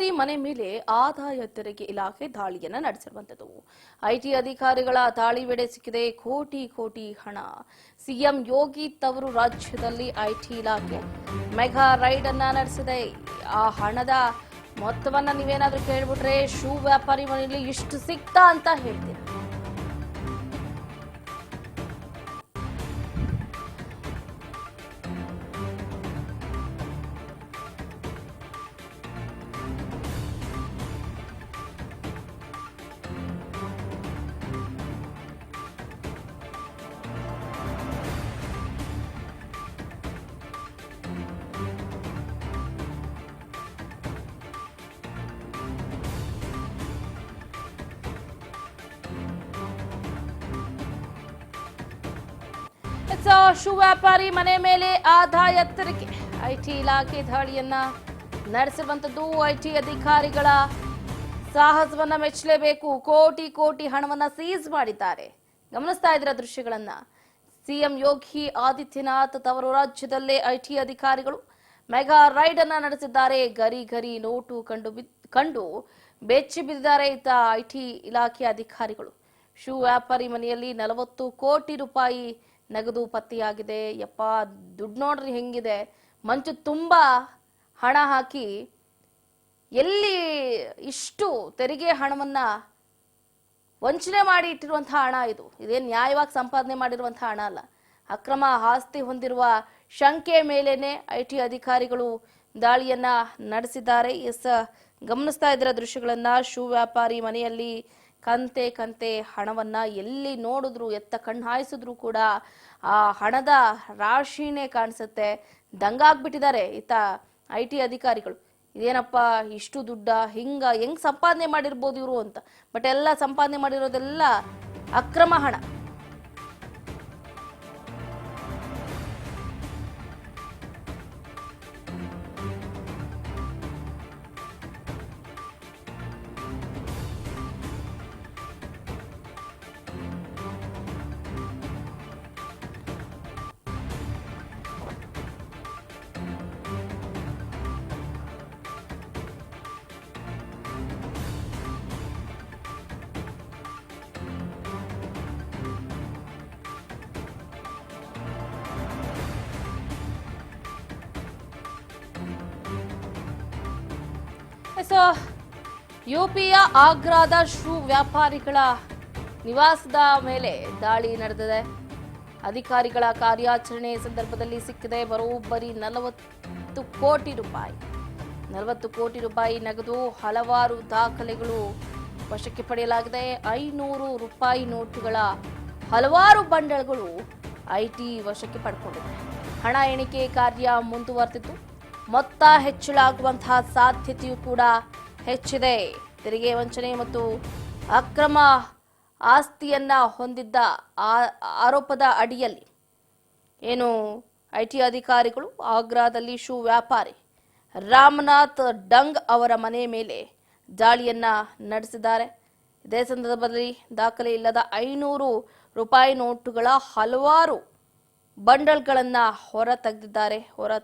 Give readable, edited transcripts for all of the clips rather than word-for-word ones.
ವ್ಯಾಪಾರಿ ಮನೆ ಮೇಲೆ ಆದಾಯ ತೆರಿಗೆ ಇಲಾಖೆ ದಾಳಿಯನ್ನ ನಡೆಸಿರುವಂತದ್ದು. ಐಟಿ ಅಧಿಕಾರಿಗಳ ದಾಳಿ ವೇಳೆ ಸಿಕ್ಕಿದೆ ಕೋಟಿ ಕೋಟಿ ಹಣ. ಸಿಎಂ ಯೋಗಿ ತವರು ರಾಜ್ಯದಲ್ಲಿ ಐಟಿ ಇಲಾಖೆ ಮೆಗಾ ರೈಡ್ ಅನ್ನ ನಡೆಸಿದೆ. ಆ ಹಣದ ಮೊತ್ತವನ್ನ ನೀವೇನಾದ್ರೂ ಕೇಳ್ಬಿಟ್ರೆ ಶೂ ವ್ಯಾಪಾರಿ ಮನೆಯಲ್ಲಿ ಇಷ್ಟು ಸಿಕ್ತಾ ಅಂತ ಹೇಳ್ತೀರಾ? ಶೂ ವ್ಯಾಪಾರಿ ಮನೆ ಮೇಲೆ ಆದಾಯ ತೆರಿಗೆ ಐಟಿ ಇಲಾಖೆ ದಾಳಿಯನ್ನ ನಡೆಸಿರುವಂತದ್ದು. ಐಟಿ ಅಧಿಕಾರಿಗಳ ಸಾಹಸವನ್ನ ಮೆಚ್ಚಲೇಬೇಕು. ಕೋಟಿ ಕೋಟಿ ಹಣವನ್ನ ಸೀಸ್ ಮಾಡಿದ್ದಾರೆ. ಗಮನಿಸ್ತಾ ಇದ್ರ ದೃಶ್ಯಗಳನ್ನ. ಸಿಎಂ ಯೋಗಿ ಆದಿತ್ಯನಾಥ್ ತವರು ರಾಜ್ಯದಲ್ಲೇ ಐಟಿ ಅಧಿಕಾರಿಗಳು ಮೆಗಾ ರೈಡ್ ಅನ್ನ ನಡೆಸಿದ್ದಾರೆ. ಗರಿ ಗರಿ ನೋಟು ಕಂಡು ಬೆಚ್ಚಿ ಬಿದ್ದಿದ್ದಾರೆ ಇತ್ತ ಐಟಿ ಇಲಾಖೆ ಅಧಿಕಾರಿಗಳು. ಶೂ ವ್ಯಾಪಾರಿ ಮನೆಯಲ್ಲಿ 40 ಕೋಟಿ ರೂಪಾಯಿ ನಗದು ಪತ್ತೆಯಾಗಿದೆ. ಯಪ್ಪ, ದುಡ್ಡು ನೋಡ್ರಿ ಹೆಂಗಿದೆ. ಮಂಚು ತುಂಬಾ ಹಣ ಹಾಕಿ ಎಲ್ಲಿ ಇಷ್ಟು ತೆರಿಗೆ ಹಣವನ್ನ ವಂಚನೆ ಮಾಡಿ ಇಟ್ಟಿರುವಂತಹ ಹಣ ಇದು. ಇದೇನು ನ್ಯಾಯವಾಗಿ ಸಂಪಾದನೆ ಮಾಡಿರುವಂತಹ ಹಣ ಅಲ್ಲ. ಅಕ್ರಮ ಆಸ್ತಿ ಹೊಂದಿರುವ ಶಂಕೆ ಮೇಲೇನೆ ಐಟಿ ಅಧಿಕಾರಿಗಳು ದಾಳಿಯನ್ನ ನಡೆಸಿದ್ದಾರೆ. ಗಮನಿಸ್ತಾ ಇದ್ರ ದೃಶ್ಯಗಳನ್ನ. ಶೂ ವ್ಯಾಪಾರಿ ಮನೆಯಲ್ಲಿ ಕಂತೆ ಹಣವನ್ನ ಎಲ್ಲಿ ನೋಡಿದ್ರು, ಎತ್ತ ಕಣ್ಣು ಹಾಯಿಸಿದ್ರು ಕೂಡ ಆ ಹಣದ ರಾಶಿನೇ ಕಾಣಿಸುತ್ತೆ. ದಂಗಾಗ್ಬಿಟ್ಟಿದ್ದಾರೆ ಇತ್ತ ಐಟಿ ಅಧಿಕಾರಿಗಳು. ಇದೇನಪ್ಪ ಇಷ್ಟು ದುಡ್ಡ, ಹೆಂಗ್ ಸಂಪಾದನೆ ಮಾಡಿರ್ಬೋದು ಇವರು ಅಂತ. ಬಟ್ ಎಲ್ಲ ಸಂಪಾದನೆ ಮಾಡಿರೋದೆಲ್ಲ ಅಕ್ರಮ ಹಣ. ಯುಪಿಯ ಆಗ್ರಾದ ಶೂ ವ್ಯಾಪಾರಿಗಳ ನಿವಾಸದ ಮೇಲೆ ದಾಳಿ ನಡೆದಿದೆ. ಅಧಿಕಾರಿಗಳ ಕಾರ್ಯಾಚರಣೆ ಸಂದರ್ಭದಲ್ಲಿ ಸಿಕ್ಕಿದೆ ಬರೋಬ್ಬರಿ 40 ಕೋಟಿ ರೂಪಾಯಿ. 40 ಕೋಟಿ ರೂಪಾಯಿ ನಗದು, ಹಲವಾರು ದಾಖಲೆಗಳು ವಶಕ್ಕೆ ಪಡೆಯಲಾಗಿದೆ. 500 ರೂಪಾಯಿ ನೋಟುಗಳ ಹಲವಾರು ಬಂಡಲ್ಗಳು ಐಟಿ ವಶಕ್ಕೆ ಪಡ್ಕೊಂಡಿದೆ. ಹಣ ಎಣಿಕೆ ಕಾರ್ಯ ಮುಂದುವರೆದಿತ್ತು. ಮೊತ್ತ ಹೆಚ್ಚಳಾಗುವಂತಹ ಸಾಧ್ಯತೆಯೂ ಕೂಡ ಹೆಚ್ಚಿದೆ. ತೆರಿಗೆ ವಂಚನೆ ಮತ್ತು ಅಕ್ರಮ ಆಸ್ತಿಯನ್ನ ಹೊಂದಿದ್ದ ಆರೋಪದ ಅಡಿಯಲ್ಲಿ ಏನು ಐಟಿ ಅಧಿಕಾರಿಗಳು ಆಗ್ರಾದಲ್ಲಿ ಶೂ ವ್ಯಾಪಾರಿ ರಾಮನಾಥ್ ಡಂಗ್ ಅವರ ಮನೆ ಮೇಲೆ ದಾಳಿಯನ್ನ ನಡೆಸಿದ್ದಾರೆ. ಇದೇ ಸಂದರ್ಭದಲ್ಲಿ ದಾಖಲೆ ಇಲ್ಲದ 500 ರೂಪಾಯಿ ನೋಟುಗಳ ಹಲವಾರು ಬಂಡಲ್ಗಳನ್ನ ಹೊರ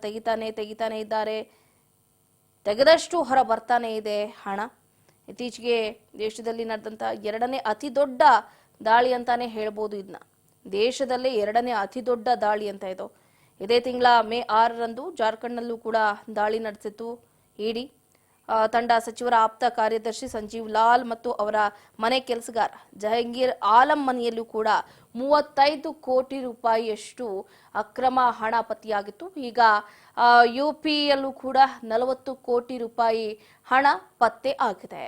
ತೆಗಿತಾನೆ ಇದ್ದಾರೆ. ತೆಗೆದಷ್ಟು ಹೊರ ಬರ್ತಾನೆ ಇದೆ ಹಣ. ಇತ್ತೀಚೆಗೆ ದೇಶದಲ್ಲಿ ನಡೆದಂತ 2ನೇ ಅತಿ ದೊಡ್ಡ ದಾಳಿ ಅಂತಾನೆ ಹೇಳ್ಬೋದು. ಇದನ್ನ ದೇಶದಲ್ಲೇ 2ನೇ ಅತಿ ದೊಡ್ಡ ದಾಳಿ ಅಂತ ಇದು. ಇದೇ ತಿಂಗಳ ಮೇ 6ರಂದು ಜಾರ್ಖಂಡ್ನಲ್ಲೂ ಕೂಡ ದಾಳಿ ನಡೆಸಿತ್ತು ಇಡಿ ತಂಡ. ಸಚಿವರ ಆಪ್ತ ಕಾರ್ಯದರ್ಶಿ ಸಂಜೀವ್ ಲಾಲ್ ಮತ್ತು ಅವರ ಮನೆ ಕೆಲಸಗಾರ ಜಹಂಗೀರ್ ಆಲಂ ಮನೆಯಲ್ಲೂ ಕೂಡ 35 ಕೋಟಿ ರೂಪಾಯಿಯಷ್ಟು ಅಕ್ರಮ ಹಣ ಪತ್ತೆಯಾಗಿತ್ತು. ಈಗ ಯುಪಿಯಲ್ಲೂ ಕೂಡ 40 ಕೋಟಿ ರೂಪಾಯಿ ಹಣ ಪತ್ತೆ ಆಗಿದೆ.